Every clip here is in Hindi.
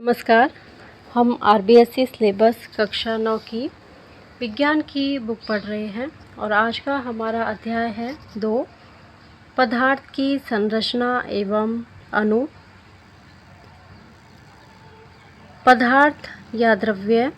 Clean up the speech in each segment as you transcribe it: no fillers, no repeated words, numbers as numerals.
नमस्कार। हम आरबीएससी सिलेबस कक्षा 9 की विज्ञान की बुक पढ़ रहे हैं और आज का हमारा अध्याय है 2 पदार्थ की संरचना एवं अणु। पदार्थ या द्रव्य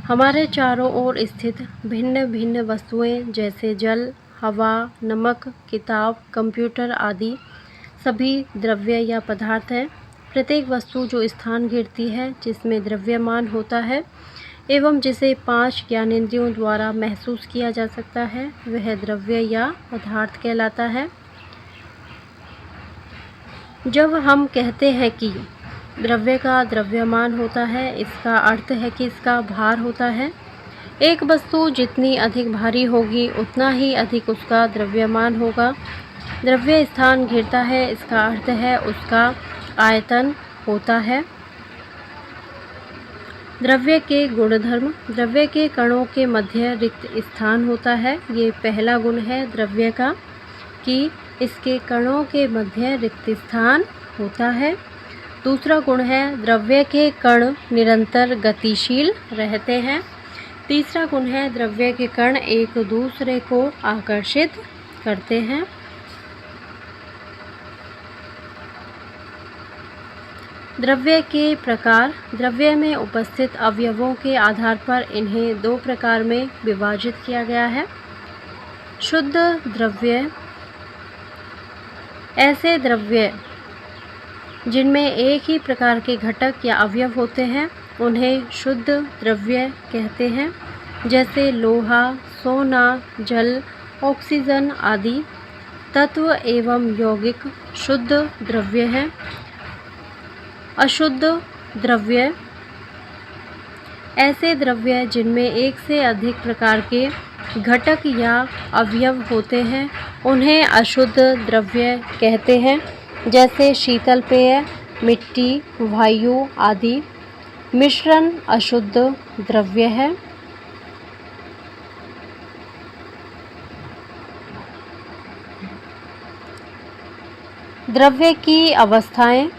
हमारे चारों ओर स्थित भिन्न भिन्न वस्तुएं जैसे जल, हवा, नमक, किताब, कंप्यूटर आदि सभी द्रव्य या पदार्थ हैं। प्रत्येक वस्तु जो स्थान घेरती है जिसमें द्रव्यमान होता है एवं जिसे 5 ज्ञानेंद्रियों द्वारा महसूस किया जा सकता है वह द्रव्य या पदार्थ कहलाता है। जब हम कहते हैं कि द्रव्य का द्रव्यमान होता है, इसका अर्थ है कि इसका भार होता है। एक वस्तु जितनी अधिक भारी होगी उतना ही अधिक उसका द्रव्यमान होगा। द्रव्य स्थान घेरता है, इसका अर्थ है उसका आयतन होता है। द्रव्य के गुणधर्म। द्रव्य के कणों के मध्य रिक्त स्थान होता है। ये पहला गुण है द्रव्य का कि इसके कणों के मध्य रिक्त स्थान होता है। दूसरा गुण है द्रव्य के कण निरंतर गतिशील रहते हैं। तीसरा गुण है द्रव्य के कण एक दूसरे को आकर्षित करते हैं। द्रव्य के प्रकार। द्रव्य में उपस्थित अवयवों के आधार पर इन्हें 2 प्रकार में विभाजित किया गया है। शुद्ध द्रव्य। ऐसे द्रव्य जिनमें एक ही प्रकार के घटक या अवयव होते हैं उन्हें शुद्ध द्रव्य कहते हैं, जैसे लोहा, सोना, जल, ऑक्सीजन आदि। तत्व एवं यौगिक शुद्ध द्रव्य हैं। अशुद्ध द्रव्य। ऐसे द्रव्य जिनमें एक से अधिक प्रकार के घटक या अवयव होते हैं उन्हें अशुद्ध द्रव्य कहते हैं, जैसे शीतल पेय, मिट्टी, वायु आदि। मिश्रण अशुद्ध द्रव्य है। द्रव्य की अवस्थाएं।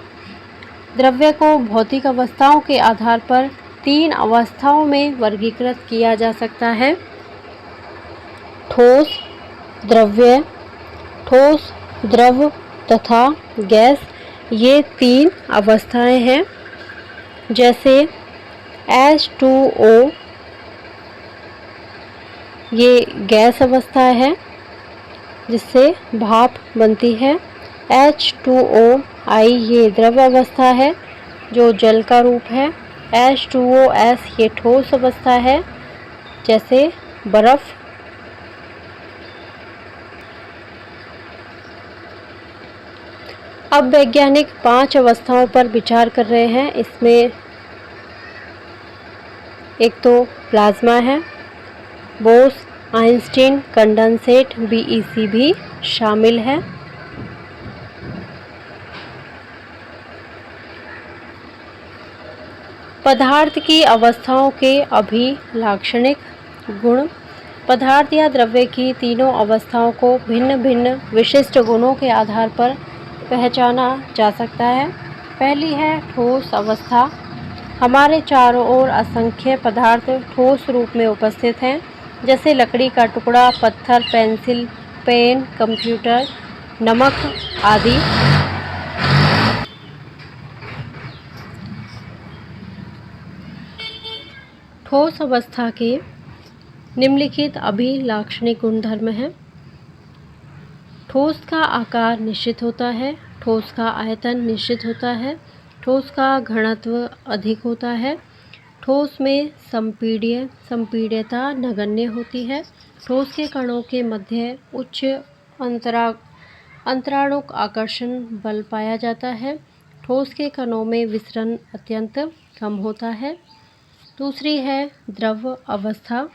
द्रव्य को भौतिक अवस्थाओं के आधार पर 3 अवस्थाओं में वर्गीकृत किया जा सकता है। ठोस द्रव्य, ठोस द्रव तथा गैस, ये 3 अवस्थाएं हैं। जैसे H2O ये गैस अवस्था है जिससे भाप बनती है। H2OI ये द्रव अवस्था है जो जल का रूप है। H2OS ये ठोस अवस्था है जैसे बर्फ। अब वैज्ञानिक 5 अवस्थाओं पर विचार कर रहे हैं। इसमें एक तो प्लाज्मा है, बोस आइंस्टीन कंडेंसेट BEC भी शामिल है। पदार्थ की अवस्थाओं के अभिलाक्षणिक गुण। पदार्थ या द्रव्य की तीनों अवस्थाओं को भिन्न भिन्न विशिष्ट गुणों के आधार पर पहचाना जा सकता है। पहली है ठोस अवस्था। हमारे चारों ओर असंख्य पदार्थ ठोस रूप में उपस्थित हैं, जैसे लकड़ी का टुकड़ा, पत्थर, पेंसिल, पेन, कंप्यूटर, नमक आदि। ठोस अवस्था के निम्नलिखित अभिलाक्षणिक गुणधर्म हैं। ठोस का आकार निश्चित होता है, ठोस का आयतन निश्चित होता है, ठोस का घनत्व अधिक होता है, ठोस में संपीड्यता नगण्य होती है, ठोस के कणों के मध्य उच्च अंतराणुक आकर्षण बल पाया जाता है, ठोस के कणों में विसरण अत्यंत कम होता है। दूसरी है द्रव अवस्था।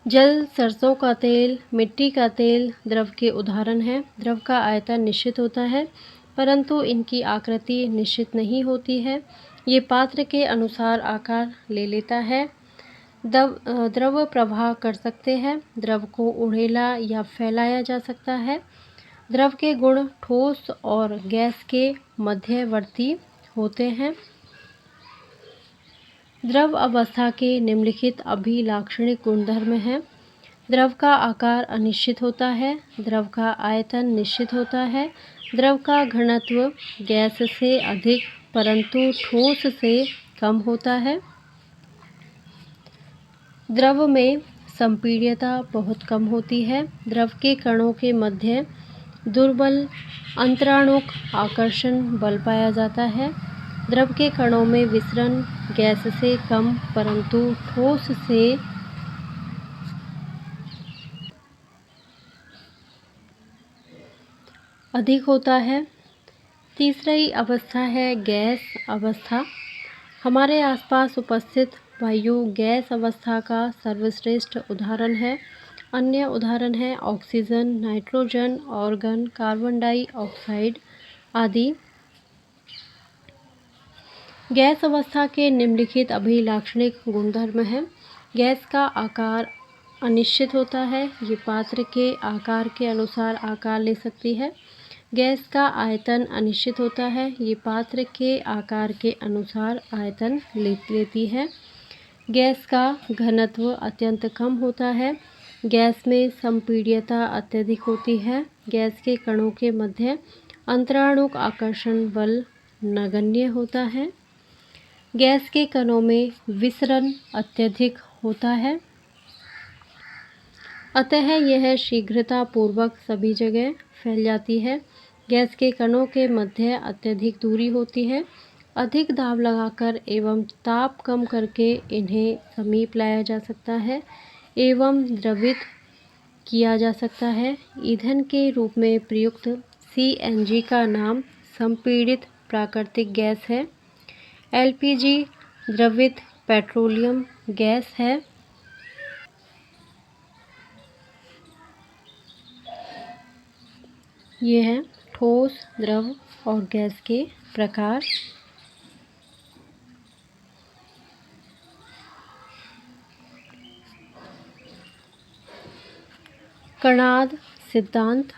जल, सरसों का तेल, मिट्टी का तेल द्रव के उदाहरण हैं। द्रव का आयतन निश्चित होता है परंतु इनकी आकृति निश्चित नहीं होती है। ये पात्र के अनुसार आकार ले लेता है। द्रव प्रवाह कर सकते हैं। द्रव को उड़ेला या फैलाया जा सकता है। द्रव के गुण ठोस और गैस के मध्यवर्ती होते हैं। द्रव अवस्था के निम्नलिखित अभिलाक्षणिक गुणधर्म हैं। द्रव का आकार अनिश्चित होता है। द्रव का आयतन निश्चित होता है। द्रव का घनत्व गैस से अधिक परंतु ठोस से कम होता है। द्रव में संपीड्यता बहुत कम होती है। द्रव के कणों के मध्य दुर्बल अंतराणुक आकर्षण बल पाया जाता है। द्रव के कणों में विसरण गैस से कम परंतु ठोस से अधिक होता है। तीसरी अवस्था है गैस अवस्था। हमारे आसपास उपस्थित वायु गैस अवस्था का सर्वश्रेष्ठ उदाहरण है। अन्य उदाहरण हैं oxygen, nitrogen, organ, carbon dioxide आदि। गैस अवस्था के निम्नलिखित अभिलाक्षणिक गुणधर्म हैं। गैस का आकार अनिश्चित होता है। ये पात्र के आकार के अनुसार आकार ले सकती है। गैस का आयतन अनिश्चित होता है। ये पात्र के आकार के अनुसार आयतन लेती है। गैस का घनत्व अत्यंत कम होता है। गैस में संपीड्यता अत्यधिक होती है। गैस के कणों के मध्य अंतराणुक आकर्षण बल नगण्य होता है। गैस के कणों में विसरण अत्यधिक होता है। अतः यह शीघ्रता पूर्वक सभी जगह फैल जाती है। गैस के कणों के मध्य अत्यधिक दूरी होती है। अधिक दाब लगाकर एवं ताप कम करके इन्हें समीप लाया जा सकता है एवं द्रवित किया जा सकता है। ईंधन के रूप में प्रयुक्त CNG का नाम संपीड़ित प्राकृतिक गैस है। LPG द्रवित पेट्रोलियम गैस है। ये हैं ठोस, द्रव और गैस के प्रकार। कणाद सिद्धांत।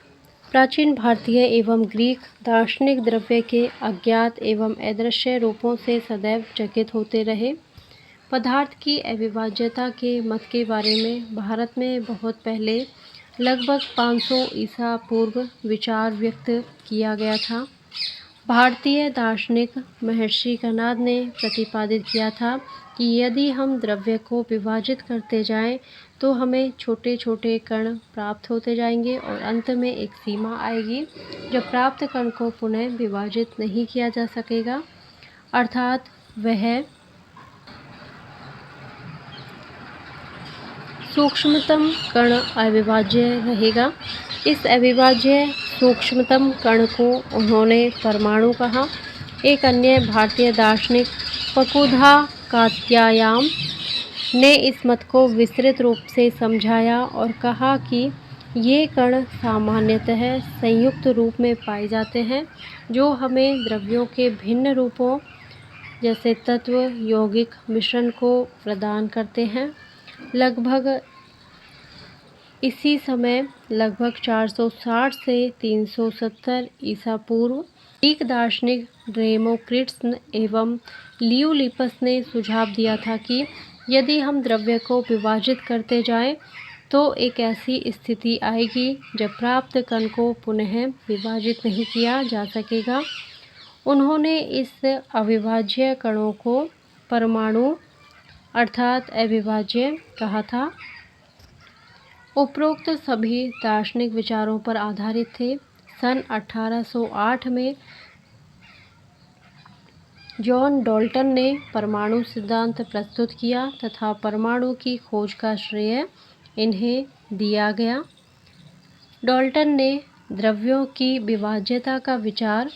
प्राचीन भारतीय एवं ग्रीक दार्शनिक द्रव्य के अज्ञात एवं अदृश्य रूपों से सदैव चकित होते रहे। पदार्थ की अविभाज्यता के मत के बारे में भारत में बहुत पहले लगभग 500 ईसा पूर्व विचार व्यक्त किया गया था। भारतीय दार्शनिक महर्षि कणाद ने प्रतिपादित किया था कि यदि हम द्रव्य को विभाजित करते जाएं तो हमें छोटे छोटे कण प्राप्त होते जाएंगे और अंत में एक सीमा आएगी जब प्राप्त कण को पुनः विभाजित नहीं किया जा सकेगा, अर्थात वह सूक्ष्मतम कण अविभाज्य रहेगा। इस अविभाज्य सूक्ष्मतम कण को उन्होंने परमाणु कहा। एक अन्य भारतीय दार्शनिक फकुधा कात्यायान ने इस मत को विस्तृत रूप से समझाया और कहा कि ये कण सामान्यतः संयुक्त रूप में पाए जाते हैं जो हमें द्रव्यों के भिन्न रूपों जैसे तत्व यौगिक मिश्रण को प्रदान करते हैं। लगभग इसी समय लगभग 460 से 370 ईसा पूर्व ग्रीक दार्शनिक डेमोक्रिटस एवं लियोलिपस ने सुझाव दिया था कि यदि हम द्रव्य को विभाजित करते जाएं तो एक ऐसी स्थिति आएगी जब प्राप्त कण को पुनः विभाजित नहीं किया जा सकेगा। उन्होंने इस अविभाज्य कणों को परमाणु अर्थात अविभाज्य कहा था। उपरोक्त सभी दार्शनिक विचारों पर आधारित थे। सन 1808 में जॉन डाल्टन ने परमाणु सिद्धांत प्रस्तुत किया तथा परमाणु की खोज का श्रेय इन्हें दिया गया। डाल्टन ने द्रव्यों की विभाज्यता का विचार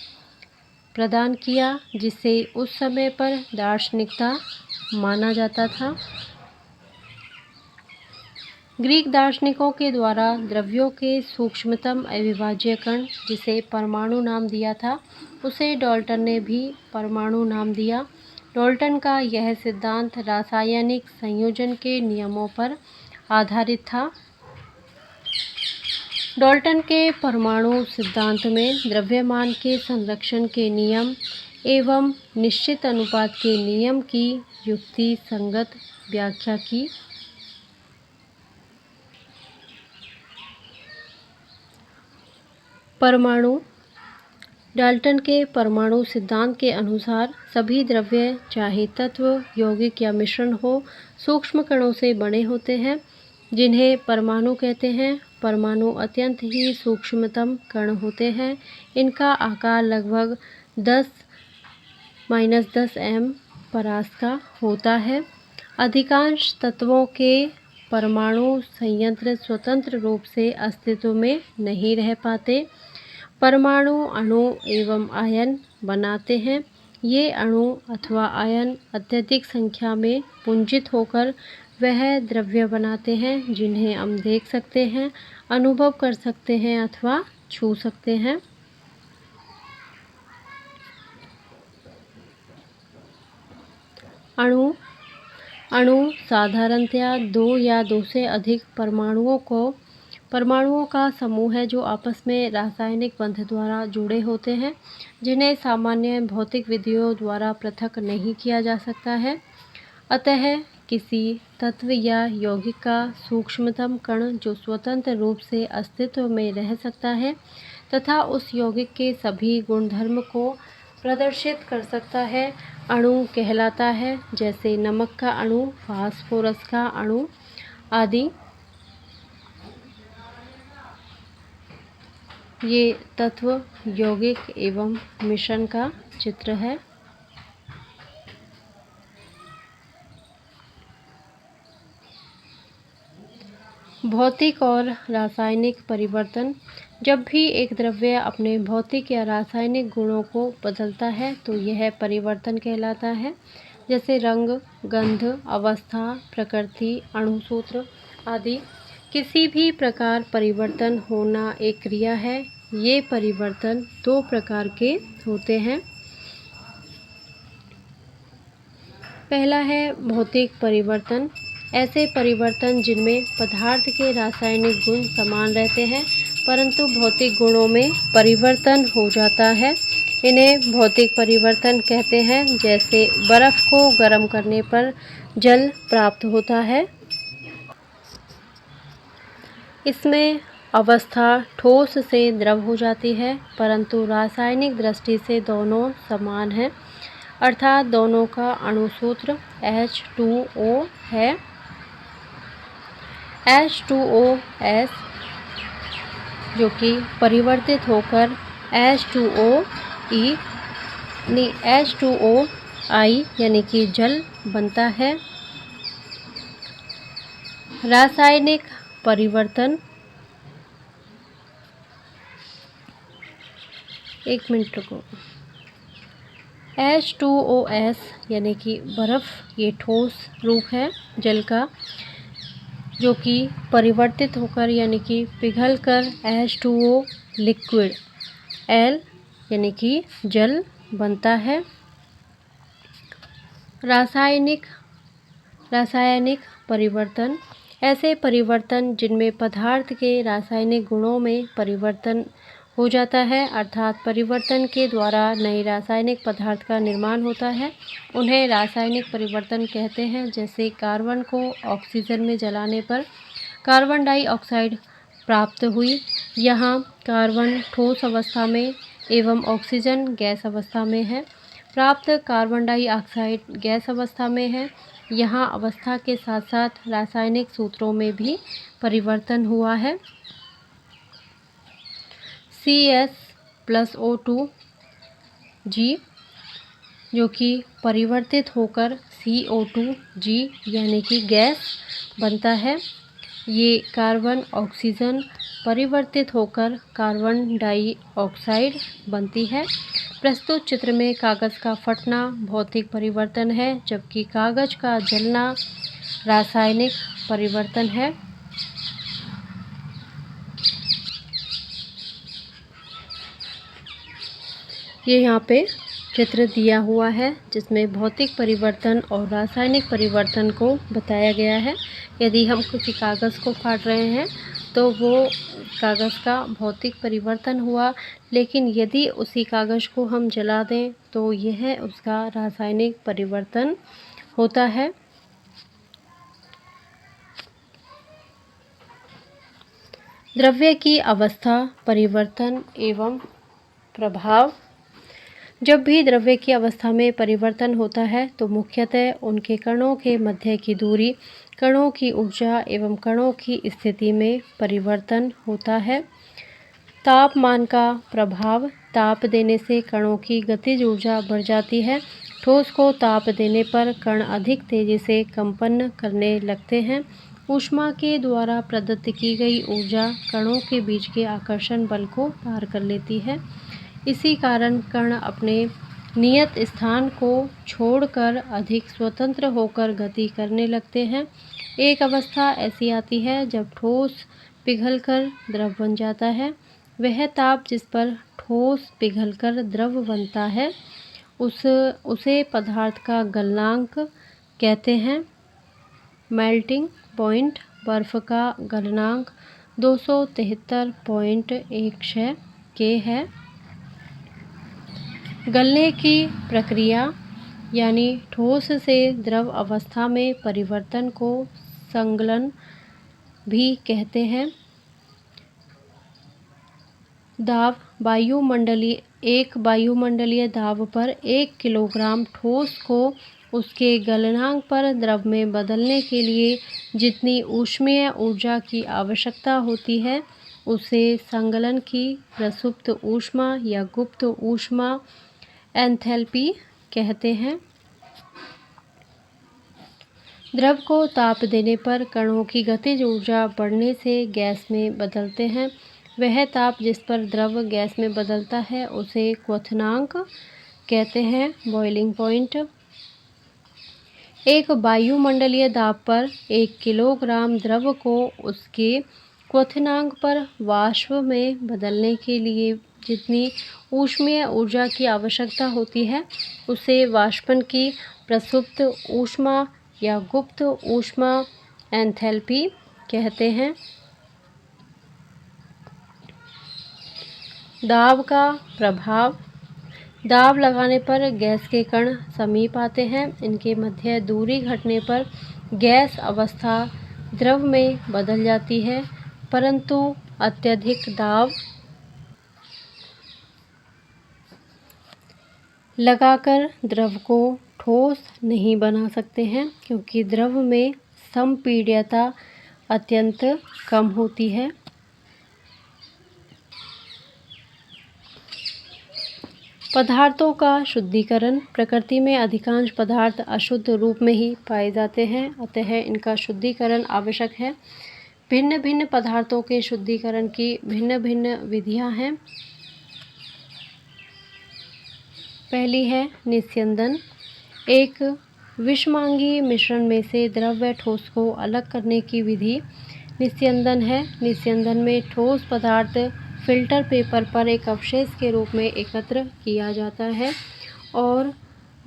प्रदान किया जिसे उस समय पर दार्शनिकता माना जाता था। ग्रीक दार्शनिकों के द्वारा द्रव्यों के सूक्ष्मतम अविभाज्य कण जिसे परमाणु नाम दिया था उसे डाल्टन ने भी परमाणु नाम दिया। डाल्टन का यह सिद्धांत रासायनिक संयोजन के नियमों पर आधारित था। डाल्टन के परमाणु सिद्धांत में द्रव्यमान के संरक्षण के नियम एवं निश्चित अनुपात के नियम की युक्ति संगत व्याख्या की। परमाणु डाल्टन के परमाणु सिद्धांत के अनुसार सभी द्रव्य, चाहे तत्व, यौगिक या मिश्रण हो, सूक्ष्म कणों से बने होते हैं, जिन्हें परमाणु कहते हैं। परमाणु अत्यंत ही सूक्ष्मतम कण होते हैं। इनका आकार लगभग 10-10 एम परास का होता है। अधिकांश तत्वों के परमाणु संयंत्र स्वतंत्र रूप से अस्तित्व में नहीं रह पाते। परमाणु अणु एवं आयन बनाते हैं। ये अणु अथवा आयन अत्यधिक संख्या में पुंजित होकर वह द्रव्य बनाते हैं जिन्हें हम देख सकते हैं, अनुभव कर सकते हैं अथवा छू सकते हैं। अणु साधारणतया 2 या 2 से अधिक परमाणुओं का समूह है जो आपस में रासायनिक बंध द्वारा जुड़े होते हैं, जिन्हें सामान्य भौतिक विधियों द्वारा पृथक नहीं किया जा सकता है। अतः किसी तत्व या यौगिक का सूक्ष्मतम कण जो स्वतंत्र रूप से अस्तित्व में रह सकता है तथा उस यौगिक के सभी गुणधर्म को प्रदर्शित कर सकता है, अणु कहलाता है। जैसे नमक का अणु, फास्फोरस का अणु आदि। ये तत्व, यौगिक एवं मिश्रण का चित्र है। भौतिक और रासायनिक परिवर्तन। जब भी एक द्रव्य अपने भौतिक या रासायनिक गुणों को बदलता है तो यह परिवर्तन कहलाता है। जैसे रंग, गंध, अवस्था, प्रकृति, अणुसूत्र आदि। किसी भी प्रकार परिवर्तन होना एक क्रिया है। ये परिवर्तन 2 प्रकार के होते हैं। पहला है भौतिक परिवर्तन। ऐसे परिवर्तन जिनमें पदार्थ के रासायनिक गुण समान रहते हैं परंतु भौतिक गुणों में परिवर्तन हो जाता है, इन्हें भौतिक परिवर्तन कहते हैं। जैसे बर्फ को गर्म करने पर जल प्राप्त होता है। इसमें अवस्था ठोस से द्रव हो जाती है, परंतु रासायनिक दृष्टि से दोनों समान हैं, अर्थात दोनों का अणुसूत्र H2O है। H2OS जो कि परिवर्तित होकर H2OI यानी कि जल बनता है। रासायनिक परिवर्तन। एक मिनट रुको। H2OS यानी कि बर्फ़, ये ठोस रूप है जल का, जो कि परिवर्तित होकर यानी कि पिघलकर H2O लिक्विड L यानी कि जल बनता है। रासायनिक परिवर्तन। ऐसे परिवर्तन जिनमें पदार्थ के रासायनिक गुणों में परिवर्तन हो जाता है, अर्थात परिवर्तन के द्वारा नए रासायनिक पदार्थ का निर्माण होता है, उन्हें रासायनिक परिवर्तन कहते हैं। जैसे कार्बन को ऑक्सीजन में जलाने पर कार्बन डाइऑक्साइड प्राप्त हुई। यहाँ कार्बन ठोस अवस्था में एवं ऑक्सीजन गैस अवस्था में है। प्राप्त कार्बन डाइऑक्साइड गैस अवस्था में है। यहाँ अवस्था के साथ साथ रासायनिक सूत्रों में भी परिवर्तन हुआ है। CS+O2G जो कि परिवर्तित होकर CO2G यानी कि गैस बनता है। ये कार्बन ऑक्सीजन परिवर्तित होकर कार्बन डाइऑक्साइड बनती है। प्रस्तुत चित्र में कागज़ का फटना भौतिक परिवर्तन है, जबकि कागज़ का जलना रासायनिक परिवर्तन है। ये यहाँ पे चित्र दिया हुआ है जिसमें भौतिक परिवर्तन और रासायनिक परिवर्तन को बताया गया है। यदि हम किसी कागज़ को काट रहे हैं तो वो कागज़ का भौतिक परिवर्तन हुआ, लेकिन यदि उसी कागज़ को हम जला दें तो यह उसका रासायनिक परिवर्तन होता है। द्रव्य की अवस्था, परिवर्तन एवं प्रभाव। जब भी द्रव्य की अवस्था में परिवर्तन होता है तो मुख्यतः उनके कणों के मध्य की दूरी, कणों की ऊर्जा एवं कणों की स्थिति में परिवर्तन होता है। तापमान का प्रभाव। ताप देने से कणों की गतिज ऊर्जा बढ़ जाती है। ठोस को ताप देने पर कण अधिक तेजी से कंपन करने लगते हैं। ऊष्मा के द्वारा प्रदत्त की गई ऊर्जा कणों के बीच के आकर्षण बल को पार कर लेती है। इसी कारण कण अपने नियत स्थान को छोड़कर अधिक स्वतंत्र होकर गति करने लगते हैं। एक अवस्था ऐसी आती है जब ठोस पिघलकर द्रव बन जाता है। वह ताप जिस पर ठोस पिघलकर द्रव बनता है उसे पदार्थ का गलनांक कहते हैं। Melting point. बर्फ का गलनांक 273.16 के है। गलने की प्रक्रिया यानी ठोस से द्रव अवस्था में परिवर्तन को संगलन भी कहते हैं। दाब। वायुमंडलीय दाब पर 1 किलोग्राम ठोस को उसके गलनांक पर द्रव में बदलने के लिए जितनी ऊष्मीय ऊर्जा की आवश्यकता होती है उसे संगलन की प्रसुप्त ऊष्मा या गुप्त ऊष्मा एंथैल्पी कहते हैं। द्रव को ताप देने पर कणों की गतिज ऊर्जा बढ़ने से गैस में बदलते हैं। वह ताप जिस पर द्रव गैस में बदलता है उसे क्वथनांक कहते हैं, बॉइलिंग पॉइंट। एक वायुमंडलीय दाब पर 1 किलोग्राम द्रव को उसके क्वथनांक पर वाष्प में बदलने के लिए जितनी ऊष्मीय ऊर्जा की आवश्यकता होती है उसे वाष्पन की प्रसुप्त ऊष्मा या गुप्त ऊष्मा एंथैल्पी कहते हैं। दाब का प्रभाव। दाब लगाने पर गैस के कण समीप आते हैं। इनके मध्य दूरी घटने पर गैस अवस्था द्रव में बदल जाती है, परंतु अत्यधिक दाब लगाकर द्रव को ठोस नहीं बना सकते हैं क्योंकि द्रव में संपीड्यता अत्यंत कम होती है। पदार्थों का शुद्धिकरण। प्रकृति में अधिकांश पदार्थ अशुद्ध रूप में ही पाए जाते हैं, अतः इनका शुद्धिकरण आवश्यक है। भिन्न भिन्न पदार्थों के शुद्धिकरण की भिन्न भिन्न विधियां हैं। पहली है निस्यंदन। एक विषमांगी मिश्रण में से द्रव व ठोस को अलग करने की विधि निस्यंदन है। निस्यंदन में ठोस पदार्थ फिल्टर पेपर पर एक अवशेष के रूप में एकत्र किया जाता है और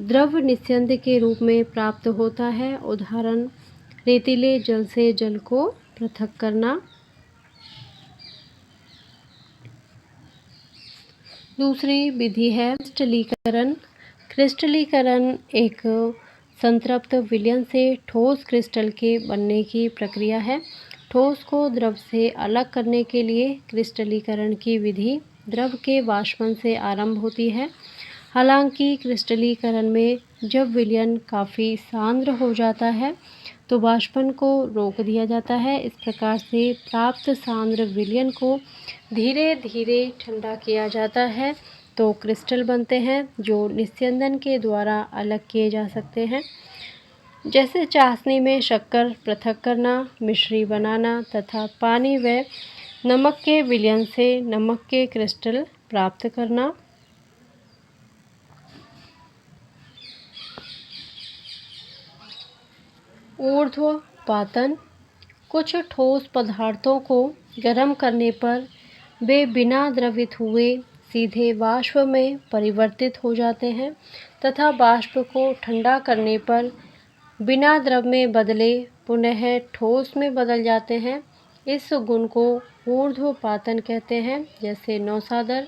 द्रव निस्यंद के रूप में प्राप्त होता है। उदाहरण, रेतीले जल से जल को पृथक करना। दूसरी विधि है क्रिस्टलीकरण। क्रिस्टलीकरण एक संतृप्त विलयन से ठोस क्रिस्टल के बनने की प्रक्रिया है। ठोस को द्रव से अलग करने के लिए क्रिस्टलीकरण की विधि द्रव के वाष्पन से आरंभ होती है। हालांकि क्रिस्टलीकरण में जब विलयन काफ़ी सांद्र हो जाता है तो वाष्पन को रोक दिया जाता है। इस प्रकार से प्राप्त सांद्र विलयन को धीरे धीरे ठंडा किया जाता है तो क्रिस्टल बनते हैं जो निस्यंदन के द्वारा अलग किए जा सकते हैं, जैसे चाशनी में शक्कर पृथक करना, मिश्री बनाना तथा पानी व नमक के विलयन से नमक के क्रिस्टल प्राप्त करना। ऊर्ध्वपातन। कुछ ठोस पदार्थों को गर्म करने पर वे बिना द्रवित हुए सीधे वाष्प में परिवर्तित हो जाते हैं तथा वाष्प को ठंडा करने पर बिना द्रव में बदले पुनः ठोस में बदल जाते हैं। इस गुण को ऊर्ध्वपातन कहते हैं। जैसे नौसादर,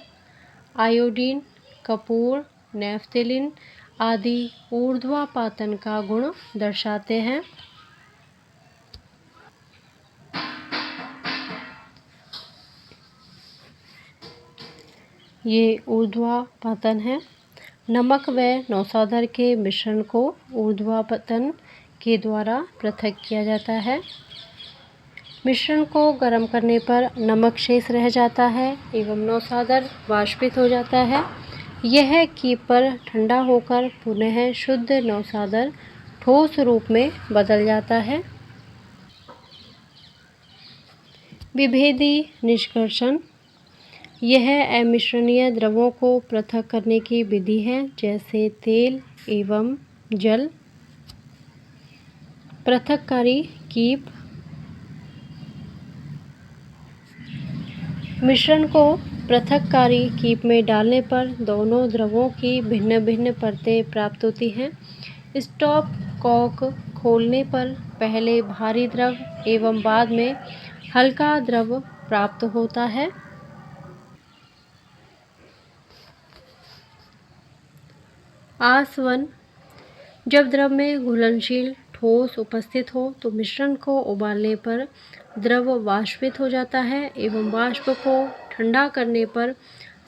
आयोडीन, कपूर, नेफ्थलीन आदि ऊर्ध्वपातन का गुण दर्शाते हैं। ये ऊर्ध्वपातन है। नमक व नौसादर के मिश्रण को ऊर्ध्वपातन के द्वारा पृथक किया जाता है। मिश्रण को गर्म करने पर नमक शेष रह जाता है एवं नौसादर वाष्पित हो जाता है। यह कीप पर ठंडा होकर पुनः शुद्ध नौसादर ठोस रूप में बदल जाता है। विभेदी निष्कर्षण यह अमिश्रणीय द्रवों को पृथक करने की विधि है। जैसे तेल एवं जल। पृथककारी कीप मिश्रण को पृथककारी कीप में डालने पर दोनों द्रवों की भिन्न भिन्न परतें प्राप्त होती हैं। स्टॉप कॉक खोलने पर पहले भारी द्रव एवं बाद में हल्का द्रव प्राप्त होता है। आसवन जब द्रव में घुलनशील ठोस उपस्थित हो तो मिश्रण को उबालने पर द्रव वाष्पित हो जाता है एवं वाष्प को ठंडा करने पर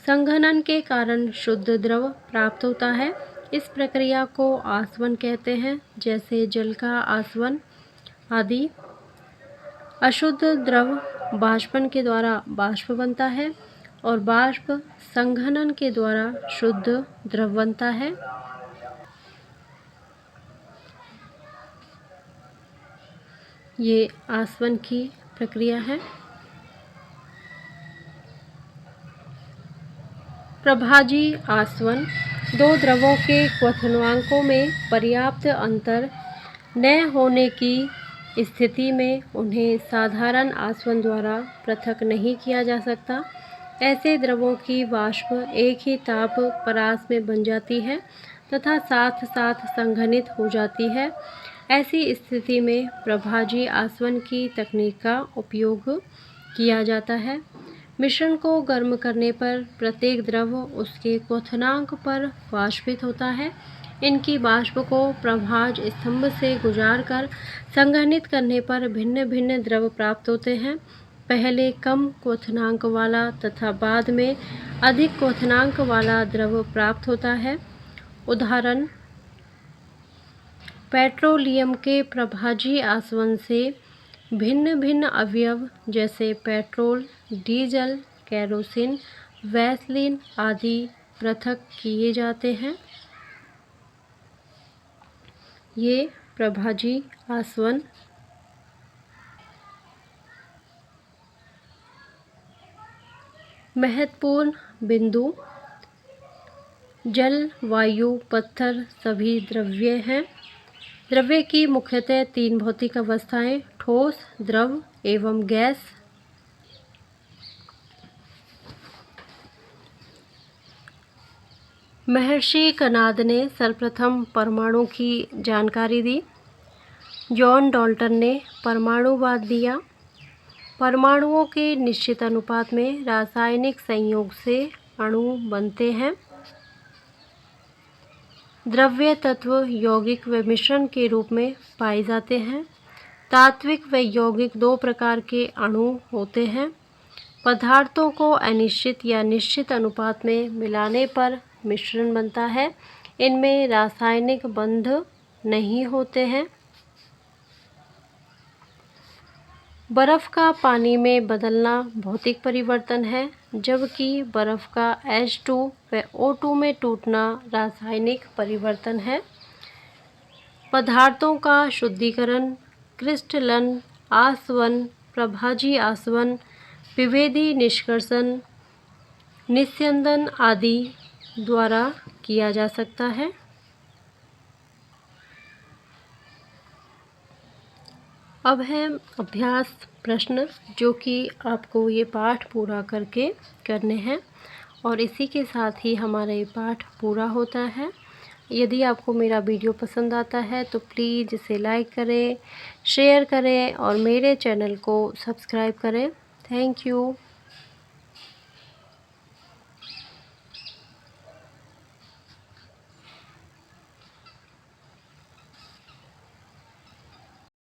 संघनन के कारण शुद्ध द्रव प्राप्त होता है। इस प्रक्रिया को आसवन कहते हैं। जैसे जल का आसवन आदि। अशुद्ध द्रव बाष्पन के द्वारा वाष्प बनता है और वाष्प संघनन के द्वारा शुद्ध द्रव बनता है। ये आसवन की प्रक्रिया है। प्रभाजी आसवन दो द्रवों के क्वथनांकों में पर्याप्त अंतर न होने की स्थिति में उन्हें साधारण आसवन द्वारा पृथक नहीं किया जा सकता। ऐसे द्रवों की वाष्प एक ही ताप परास में बन जाती है तथा साथ साथ संघनित हो जाती है। ऐसी स्थिति में प्रभाजी आसवन की तकनीक का उपयोग किया जाता है। मिश्रण को गर्म करने पर प्रत्येक द्रव उसके क्वथनांक पर वाष्पित होता है। इनकी वाष्प को प्रभाज स्तंभ से गुजारकर संघनित करने पर भिन्न भिन्न द्रव प्राप्त होते हैं। पहले कम क्वथनांक वाला तथा बाद में अधिक क्वथनांक वाला द्रव प्राप्त होता है। उदाहरण पेट्रोलियम के प्रभाजी आसवन से भिन्न भिन्न अवयव जैसे पेट्रोल, डीजल, केरोसिन, वैसलीन आदि पृथक किए जाते हैं। ये प्रभाजी आसवन महत्वपूर्ण बिंदु जल, वायु, पत्थर सभी द्रव्य हैं। द्रव्य की मुख्यतः तीन भौतिक अवस्थाएं ठोस, द्रव एवं गैस। महर्षि कनाद ने सर्वप्रथम परमाणु की जानकारी दी। जॉन डाल्टन ने परमाणुवाद दिया। परमाणुओं के निश्चित अनुपात में रासायनिक संयोग से अणु बनते हैं। द्रव्य तत्व यौगिक व मिश्रण के रूप में पाए जाते हैं। तात्विक व यौगिक दो प्रकार के अणु होते हैं। पदार्थों को अनिश्चित या निश्चित अनुपात में मिलाने पर मिश्रण बनता है। इनमें रासायनिक बंध नहीं होते हैं। बर्फ का पानी में बदलना भौतिक परिवर्तन है, जबकि बर्फ का H2 व O2 में टूटना रासायनिक परिवर्तन है। पदार्थों का शुद्धिकरण क्रिस्टलन आसवन, प्रभाजी आसवन, विभेदी निष्कर्षण, निस्यंदन आदि द्वारा किया जा सकता है। अब है अभ्यास प्रश्न जो कि आपको ये पाठ पूरा करके करने हैं। और इसी के साथ ही हमारा ये पाठ पूरा होता है। यदि आपको मेरा वीडियो पसंद आता है तो प्लीज़ इसे लाइक करें, शेयर करें और मेरे चैनल को सब्सक्राइब करें। Thank you.